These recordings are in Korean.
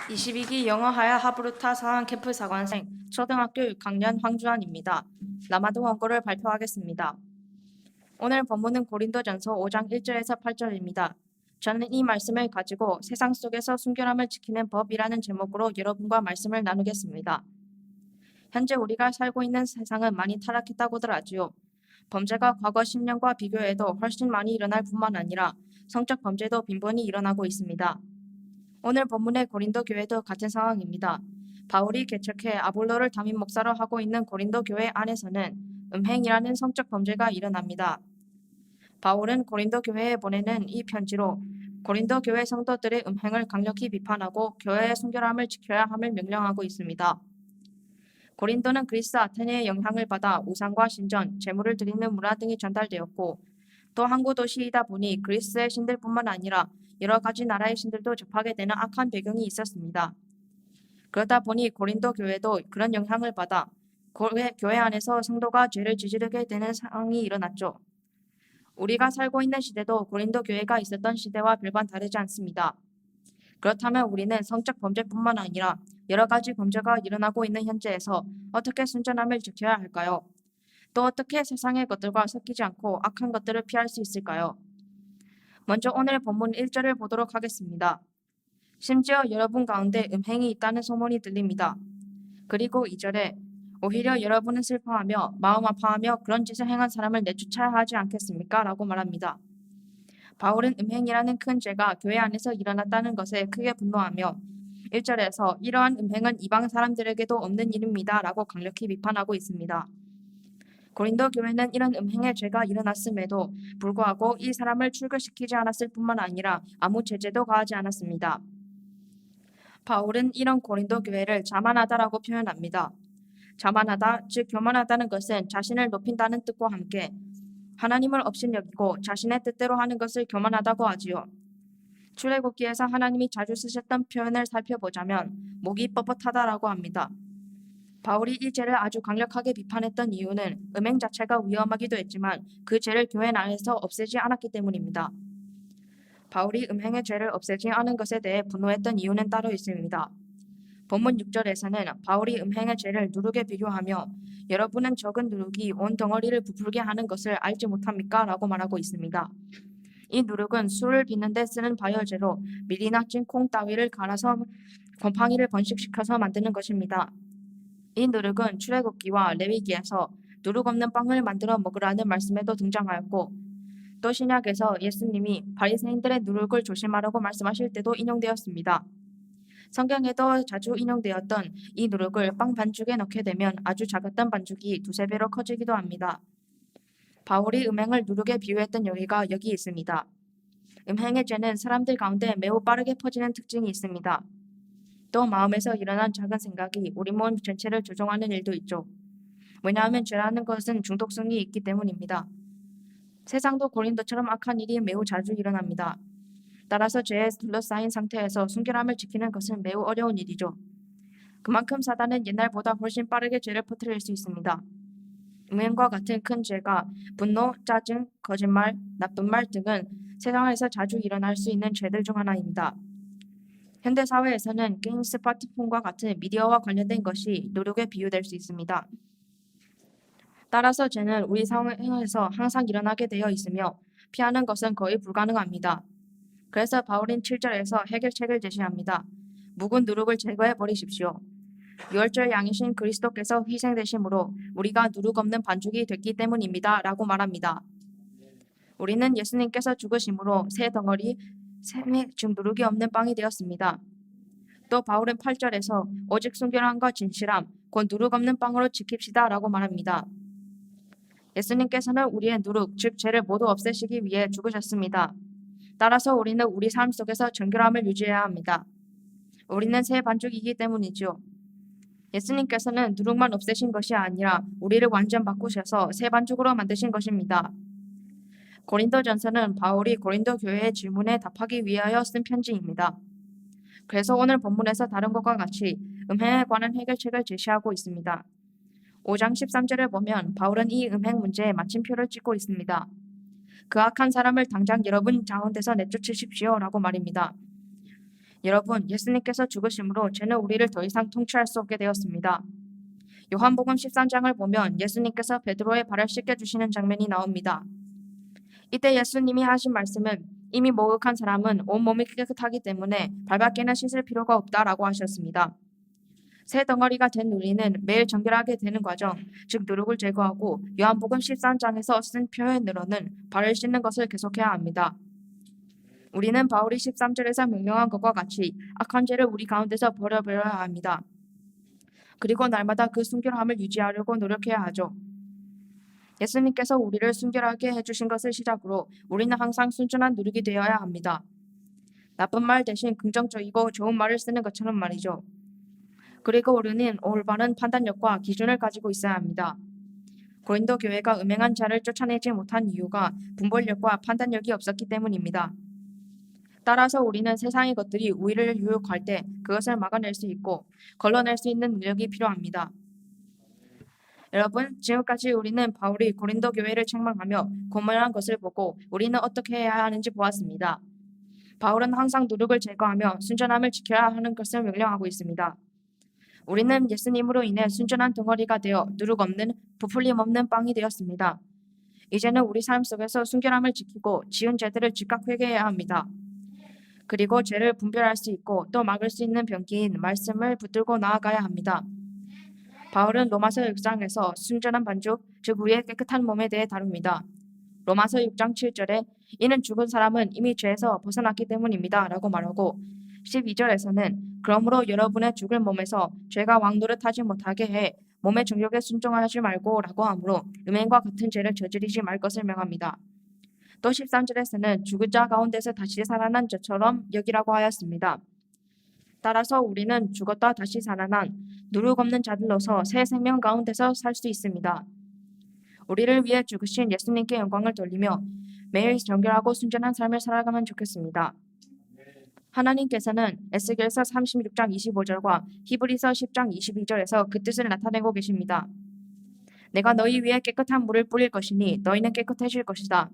22기 영어하야 하브루타 상한 캠프 사관생 초등학교 6학년 황주환입니다. 라마도 원고를 발표하겠습니다. 오늘 본문은 고린도전서 5장 1절에서 8절입니다. 저는 이 말씀을 가지고 세상 속에서 순결함을 지키는 법이라는 제목으로 여러분과 말씀을 나누겠습니다. 현재 우리가 살고 있는 세상은 많이 타락했다고들 하지요. 범죄가 과거 10년과 비교해도 훨씬 많이 일어날 뿐만 아니라 성적 범죄도 빈번히 일어나고 있습니다. 오늘 본문의 고린도 교회도 같은 상황입니다. 바울이 개척해 아볼로를 담임 목사로 하고 있는 고린도 교회 안에서는 음행이라는 성적 범죄가 일어납니다. 바울은 고린도 교회에 보내는 이 편지로 고린도 교회 성도들의 음행을 강력히 비판하고 교회의 순결함을 지켜야 함을 명령하고 있습니다. 고린도는 그리스 아테네의 영향을 받아 우상과 신전, 제물을 드리는 문화 등이 전달되었고 또 항구 도시이다 보니 그리스의 신들뿐만 아니라 여러 가지 나라의 신들도 접하게 되는 악한 배경이 있었습니다. 그러다 보니 고린도 교회도 그런 영향을 받아 교회 안에서 성도가 죄를 저지르게 되는 상황이 일어났죠. 우리가 살고 있는 시대도 고린도 교회가 있었던 시대와 별반 다르지 않습니다. 그렇다면 우리는 성적 범죄뿐만 아니라 여러 가지 범죄가 일어나고 있는 현재에서 어떻게 순전함을 지켜야 할까요? 또 어떻게 세상의 것들과 섞이지 않고 악한 것들을 피할 수 있을까요? 먼저 오늘 본문 1절을 보도록 하겠습니다. 심지어 여러분 가운데 음행이 있다는 소문이 들립니다. 그리고 2절에 오히려 여러분은 슬퍼하며 마음 아파하며 그런 짓을 행한 사람을 내쫓아야 하지 않겠습니까? 라고 말합니다. 바울은 음행이라는 큰 죄가 교회 안에서 일어났다는 것에 크게 분노하며 1절에서 이러한 음행은 이방 사람들에게도 없는 일입니다. 라고 강력히 비판하고 있습니다. 고린도 교회는 이런 음행의 죄가 일어났음에도 불구하고 이 사람을 출교시키지 않았을 뿐만 아니라 아무 제재도 가하지 않았습니다. 바울은 이런 고린도 교회를 자만하다라고 표현합니다. 자만하다, 즉 교만하다는 것은 자신을 높인다는 뜻과 함께 하나님을 업신여기고 자신의 뜻대로 하는 것을 교만하다고 하지요. 출애굽기에서 하나님이 자주 쓰셨던 표현을 살펴보자면 목이 뻣뻣하다라고 합니다. 바울이 이 죄를 아주 강력하게 비판했던 이유는 음행 자체가 위험하기도 했지만 그 죄를 교회 안에서 없애지 않았기 때문입니다. 바울이 음행의 죄를 없애지 않은 것에 대해 분노했던 이유는 따로 있습니다. 본문 6절에서는 바울이 음행의 죄를 누룩에 비교하며 여러분은 적은 누룩이 온 덩어리를 부풀게 하는 것을 알지 못합니까? 라고 말하고 있습니다. 이 누룩은 술을 빚는 데 쓰는 발효제로 밀이나 찐콩 따위를 갈아서 곰팡이를 번식시켜서 만드는 것입니다. 이 누룩은 출애굽기와 레위기에서 누룩 없는 빵을 만들어 먹으라는 말씀에도 등장하였고 또 신약에서 예수님이 바리새인들의 누룩을 조심하라고 말씀하실 때도 인용되었습니다. 성경에도 자주 인용되었던 이 누룩을 빵 반죽에 넣게 되면 아주 작았던 반죽이 두세 배로 커지기도 합니다. 바울이 음행을 누룩에 비유했던 여기가 여기 있습니다. 음행의 죄는 사람들 가운데 매우 빠르게 퍼지는 특징이 있습니다. 또 마음에서 일어난 작은 생각이 우리 몸 전체를 조종하는 일도 있죠. 왜냐하면 죄라는 것은 중독성이 있기 때문입니다. 세상도 고린도처럼 악한 일이 매우 자주 일어납니다. 따라서 죄에 둘러싸인 상태에서 순결함을 지키는 것은 매우 어려운 일이죠. 그만큼 사단은 옛날보다 훨씬 빠르게 죄를 퍼뜨릴 수 있습니다. 음행과 같은 큰 죄가 분노, 짜증, 거짓말, 나쁜 말 등은 세상에서 자주 일어날 수 있는 죄들 중 하나입니다. 현대 사회에서는 게임 스마트폰과 같은 미디어와 관련된 것이 노력에 비유될 수 있습니다. 따라서 죄는 우리 상황에서 항상 일어나게 되어 있으며 피하는 것은 거의 불가능합니다. 그래서 바울은 7절에서 해결책을 제시합니다. 묵은 누룩을 제거해 버리십시오. 유월절 양이신 그리스도께서 희생되심으로 우리가 누룩 없는 반죽이 됐기 때문입니다. 라고 말합니다. 우리는 예수님께서 죽으심으로 새 덩어리, 즉 누룩이 없는 빵이 되었습니다. 또 바울은 8절에서 오직 순결함과 진실함, 곧 누룩 없는 빵으로 지킵시다 라고 말합니다. 예수님께서는 우리의 누룩, 즉 죄를 모두 없애시기 위해 죽으셨습니다. 따라서 우리는 우리 삶 속에서 정결함을 유지해야 합니다. 우리는 새 반죽이기 때문이죠. 예수님께서는 누룩만 없애신 것이 아니라 우리를 완전 바꾸셔서 새 반죽으로 만드신 것입니다. 고린도전서는 바울이 고린도 교회의 질문에 답하기 위하여 쓴 편지입니다. 그래서 오늘 본문에서 다른 것과 같이 음행에 관한 해결책을 제시하고 있습니다. 5장 13절을 보면 바울은 이 음행 문제에 마침표를 찍고 있습니다. 그 악한 사람을 당장 여러분 가운데서 내쫓으십시오 라고 말입니다. 여러분, 예수님께서 죽으심으로 죄는 우리를 더 이상 통치할 수 없게 되었습니다. 요한복음 13장을 보면 예수님께서 베드로의 발을 씻겨주시는 장면이 나옵니다. 이때 예수님이 하신 말씀은 이미 목욕한 사람은 온몸이 깨끗하기 때문에 발밖에는 씻을 필요가 없다라고 하셨습니다. 새 덩어리가 된 우리는 매일 정결하게 되는 과정, 즉 누룩을 제거하고 요한복음 13장에서 쓴 표현으로는 발을 씻는 것을 계속해야 합니다. 우리는 바울이 13절에서 명령한 것과 같이 악한 죄를 우리 가운데서 버려버려야 합니다. 그리고 날마다 그 순결함을 유지하려고 노력해야 하죠. 예수님께서 우리를 순결하게 해주신 것을 시작으로 우리는 항상 순전한 누룩이 되어야 합니다. 나쁜 말 대신 긍정적이고 좋은 말을 쓰는 것처럼 말이죠. 그리고 우리는 올바른 판단력과 기준을 가지고 있어야 합니다. 고린도 교회가 음행한 자를 쫓아내지 못한 이유가 분별력과 판단력이 없었기 때문입니다. 따라서 우리는 세상의 것들이 우리를 유혹할 때 그것을 막아낼 수 있고 걸러낼 수 있는 능력이 필요합니다. 여러분, 지금까지 우리는 바울이 고린도 교회를 책망하며 고문한 것을 보고 우리는 어떻게 해야 하는지 보았습니다. 바울은 항상 누룩을 제거하며 순전함을 지켜야 하는 것을 명령하고 있습니다. 우리는 예수님으로 인해 순전한 덩어리가 되어 누룩 없는 부풀림 없는 빵이 되었습니다. 이제는 우리 삶 속에서 순결함을 지키고 지은 죄들을 즉각 회개해야 합니다. 그리고 죄를 분별할 수 있고 또 막을 수 있는 병기인 말씀을 붙들고 나아가야 합니다. 바울은 로마서 6장에서 순전한 반죽, 즉 우리의 깨끗한 몸에 대해 다룹니다. 로마서 6장 7절에 이는 죽은 사람은 이미 죄에서 벗어났기 때문입니다. 라고 말하고 12절에서는 그러므로 여러분의 죽을 몸에서 죄가 왕노릇하지 못하게 해 몸의 정욕에 순종하지 말고 라고 하므로 음행과 같은 죄를 저지르지 말 것을 명합니다. 또 13절에서는 죽은 자 가운데서 다시 살아난 자처럼 여기라고 하였습니다. 따라서 우리는 죽었다 다시 살아난 누룩 없는 자들로서 새 생명 가운데서 살 수 있습니다. 우리를 위해 죽으신 예수님께 영광을 돌리며 매일 정결하고 순전한 삶을 살아가면 좋겠습니다. 하나님께서는 에스겔서 36장 25절과 히브리서 10장 22절에서 그 뜻을 나타내고 계십니다. 내가 너희 위에 깨끗한 물을 뿌릴 것이니 너희는 깨끗해질 것이다.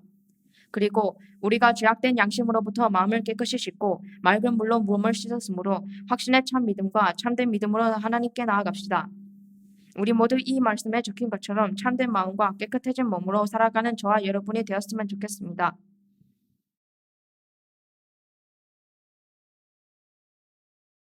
그리고 우리가 죄악된 양심으로부터 마음을 깨끗이 씻고 맑은 물로 몸을 씻었으므로 확신의 참 믿음과 참된 믿음으로 하나님께 나아갑시다. 우리 모두 이 말씀에 적힌 것처럼 참된 마음과 깨끗해진 몸으로 살아가는 저와 여러분이 되었으면 좋겠습니다.